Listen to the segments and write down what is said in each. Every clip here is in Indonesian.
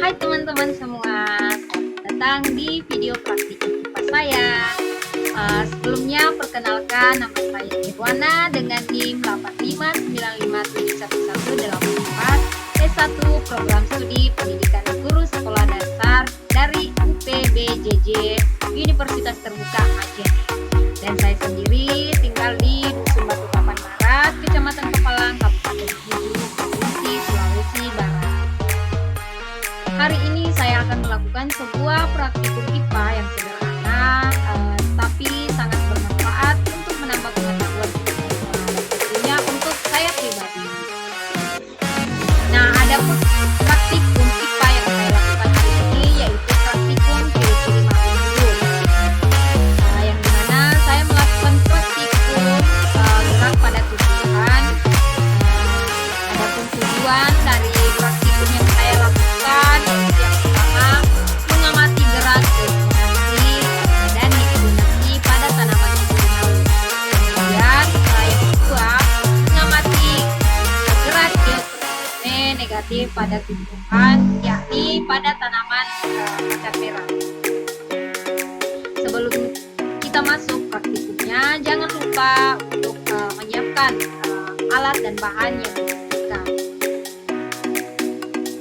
Hai teman-teman semua, selamat datang di video praktikum IPA saya. Sebelumnya perkenalkan, nama saya Irwana dengan NIM 859571184 S1 Program Studi Pendidikan Guru Sekolah Dasar dari UPBJJ Universitas Terbuka Aceh. Dan saya sendiri tinggal di Dusun Batu Papan Barat, Kecamatan Kepalang, Kabupaten Mamuju, Provinsi Sulawesi Barat. Hari ini saya akan melakukan sebuah praktikum IPA yang sederhana, tapi sangat bermanfaat untuk menambah pengetahuan kita dan tentunya untuk saya pribadi. Nah, ada praktikum IPA yang saya lakukan hari ini yaitu praktikum ciri-ciri makhluk hidup, yang dimana saya melakukan praktikum gerak pada tujuan. Adapun tujuan dari praktikum yang saya lakukan yaitu yang pertama, mengamati gerak germinasi dan niktinasi pada tanaman tujuan. Kemudian yang kedua, mengamati gerak geotermik negatif pada tumbuhan, yakni pada tanaman macan merah. Sebelum kita masuk praktikumnya, jangan lupa untuk menyiapkan alat dan bahan yang dibutuhkan.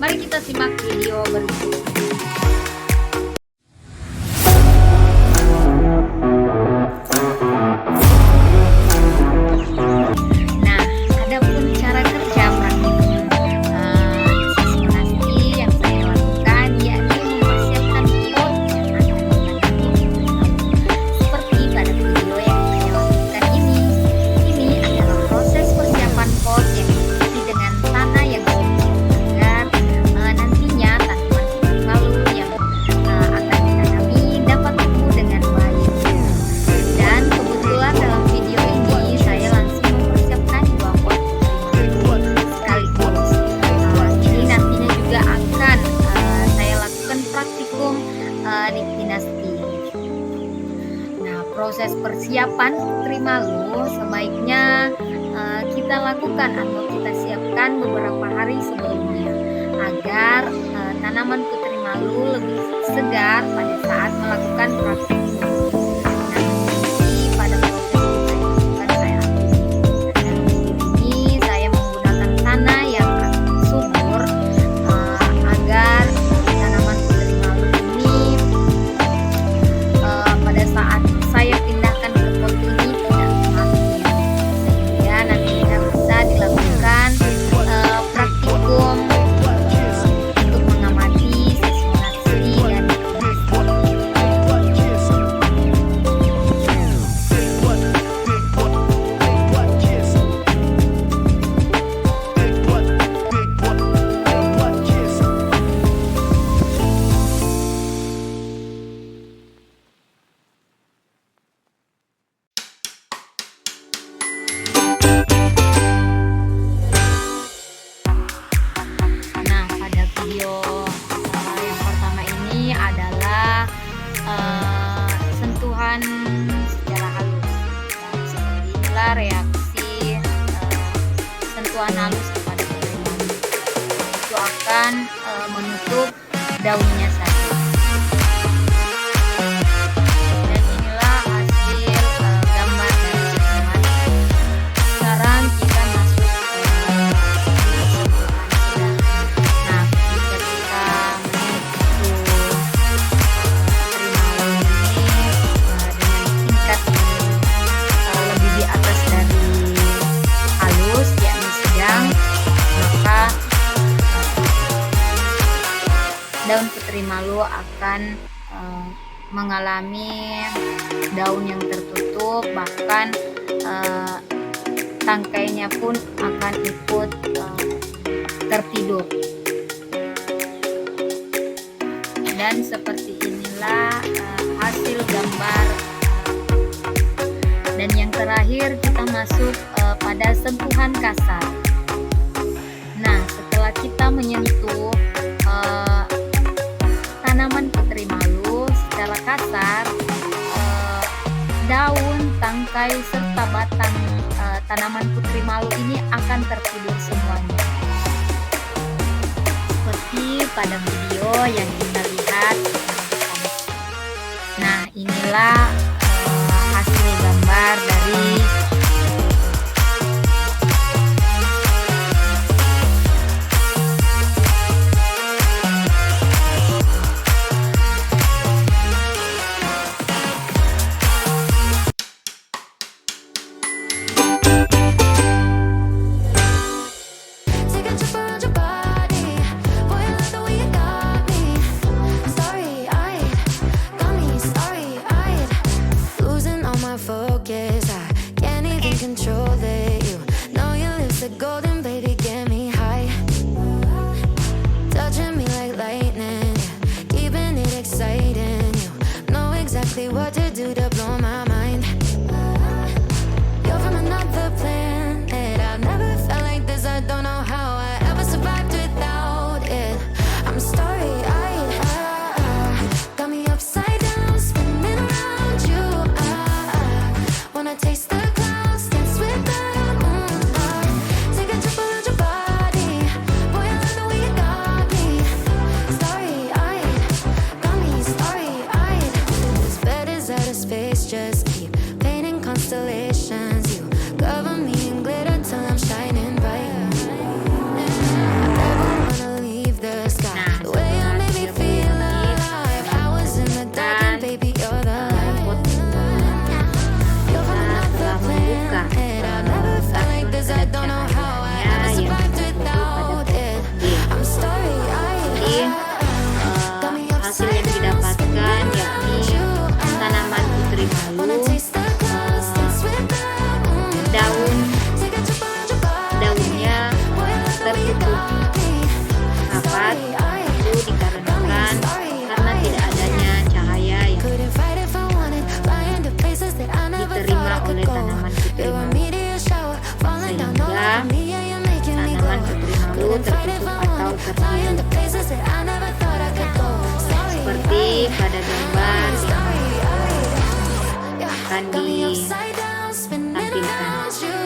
Mari kita simak video berikut. Nah, adapun cara kerja praktikum seminasi yang saya lakukan yakni mempersiapkan pot yang akan ditanam seperti pada video yang saya lakukan ini. Ini adalah proses persiapan pot yang diisi dengan tanah yang agar nantinya tanaman lalu yang akan ditanami dapat tumbuh dengan baik. Dan kebetulan dalam video ini saya langsung mempersiapkan dua pot sekaligus. Ini nantinya juga akan saya lakukan praktikum niktinasti. Nah, proses persiapan putri malu sebaiknya kita lakukan atau kita siapkan beberapa hari sebelumnya agar tanaman putri malu lebih segar pada saat melakukan praktikum. Nah, ini pada proses yang saya lakukan ini saya menggunakan tanah yang subur agar tanaman putri malu ini pada saat saya pindahkan ke pot ini tidak mati, sehingga nantinya bisa dilakukan praktikum untuk mengamati seminasi dan Nah, pada video yang pertama ini adalah sentuhan secara halus. Nah, seperti inilah reaksi sentuhan halus kepada putri malu. Itu akan menutup daunnya saja. Dan inilah hasil gambar dari sentuhan. Sekarang kita masuk sentuhan sudah. Nah, jika kita menyentuh putri malu ini dengan tingkat lebih di atas dari halus, yakni sedang, maka daun putri malu akan mengalami daun yang tertutup, bahkan tangkainya pun akan ikut tertidur. Dan seperti inilah hasil gambar. Dan yang terakhir kita masuk pada sentuhan kasar. Nah, setelah kita menyentuh tanaman putri malu secara kasar, daun, tangkai serta batang tanaman putri malu ini akan tertidur semuanya. Seperti pada video yang kita lihat. Nah, inilah hasil gambar dari what to do to blow my mind. You're from another planet. I've never felt like this. I don't know how I ever survived without it. I'm starry-eyed. Got me upside down, spinning around you. Wanna taste the clouds, dance with the moon. Take a trip around your body. Boy, I love the way you got me. Starry-eyed, got me starry-eyed. This bed is out of space, just keep painting constellations. You cover me in glitter till I'm shining bright. I never wanna leave the sky. The way you made me feel alive. I was in the dark and baby you're the light. You're from another planet. I've never felt like this. I don't know how I ever survived without it. I'm starry-eyed. Got me hasil yang upside down, didapatkan spinning around yakni you. tanaman putri Wanna malu, taste the clouds, dance with the moon. Take a trip around your body. daunnya Boy, I love the way you tertutup got me. rapat. Starry-eyed. Itu dikarenakan karena tidak adanya cahaya yang Couldn't fight if I wanted. Flying to places that I never thought diterima I could oleh go. tanaman putri You're a malu, meteor shower falling down all sehingga over me. Yeah, you're making me glow. tanaman putri malu Couldn't fight if tertutup I atau wanted. Flying to terhidup places that I never thought I could go. seperti pada gambar yang akan Got me upside down, spinning ditampilkan around you.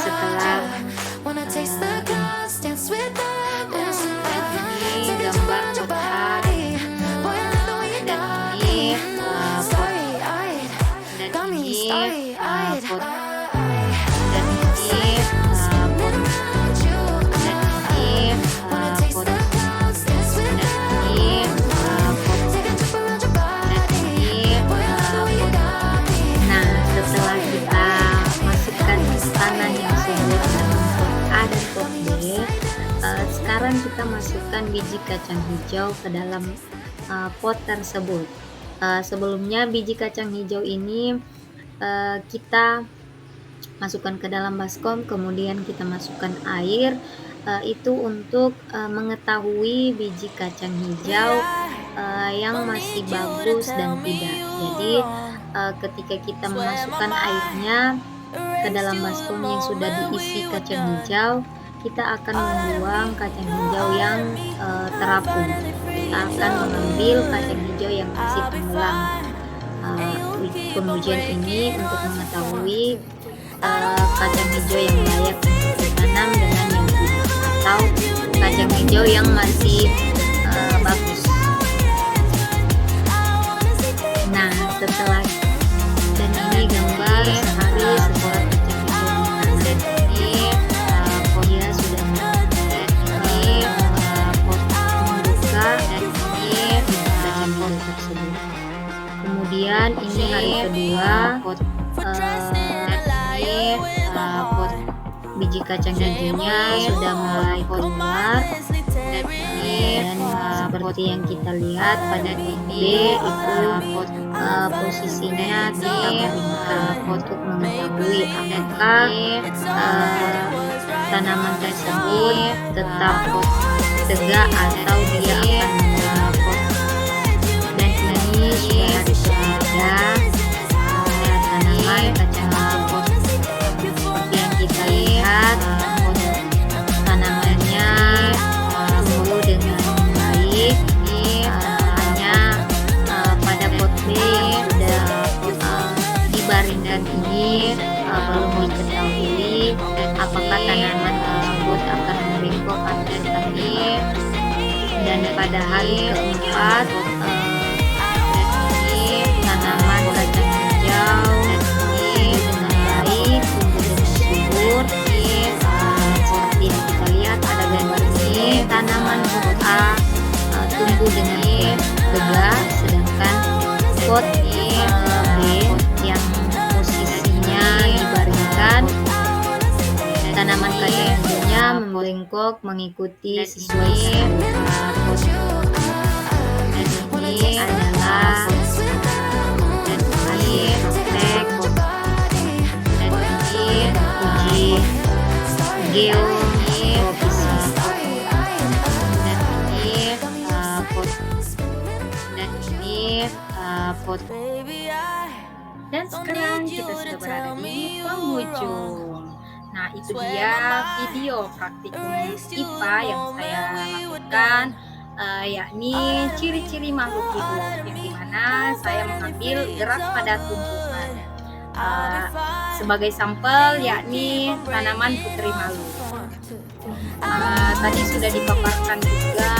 setelah Wanna taste the clouds, dance with the moon. ini Take a trip gambar around your kotak body. Boy, I love the way you dan got ini me. Starry-eyed. dan Got me ini starry-eyed. pot dan ini pot Around you. dan ini Wanna taste pot the clouds, dance with the dan ini pot Take a trip around your dan body. ini Boy, I love the way you got me. Nah, setelah kita masukkan tanah yang subur dalam pot A dan pot B, sekarang kita masukkan biji kacang hijau ke dalam pot tersebut. Sebelumnya biji kacang hijau ini kita masukkan ke dalam baskom, kemudian kita masukkan air. Itu untuk mengetahui biji kacang hijau yang masih bagus dan tidak. Jadi ketika kita memasukkan airnya ke dalam baskom yang sudah diisi kacang hijau, kita akan membuang kacang hijau yang terapung. Kita akan mengambil kacang hijau yang masih tenggelam. Pengujian ini untuk mengetahui kacang hijau yang layak untuk ditanam dengan yang tidak, atau kacang hijau yang masih bagus. Nah, setelah dan ini gambar sehari setelah kacang hijau ditanam. Dan ini dia sudah dan ini pot membuka dan ini kacang hijau tersebut. Kemudian ini hari kedua pot dan ini pot biji kacang hijaunya sudah mulai keluar dan ini dan seperti yang kita lihat pada ini itu pot posisinya kita buka pot untuk mengetahui apakah tanaman tersebut tetap tegak atau dia akan pot. Dan ini sudah ada tanaman kacang hijau seperti yang kita lihat, tanamannya tumbuh dengan baik. Ini hanya pada pot B sudah dibaringkan ini belum diketahui apakah tanaman tersebut akan membengkok atau tidak. Dan pada hari keempat ini tanaman kacang hijau ini dengan baik tumbuh dengan subur. Ini seperti yang kita lihat pada gambar ini, tanaman pot A tumbuh dengan tegak, sedangkan pot B yang posisinya dibaringkan, tanaman kacang hijaunya membengkok mengikuti sesuai pot. Dan ini adalah tek, dan ini uji geofisika, dan ini pot, dan ini pot. Dan sekarang kita sudah berada di penghujung. Nah, itu dia video praktikum IPA yang saya lakukan, yakni ciri-ciri makhluk hidup, yang dimana saya mengambil gerak pada tumbuhan sebagai sampel, yakni tanaman putri malu. Tadi sudah dipaparkan juga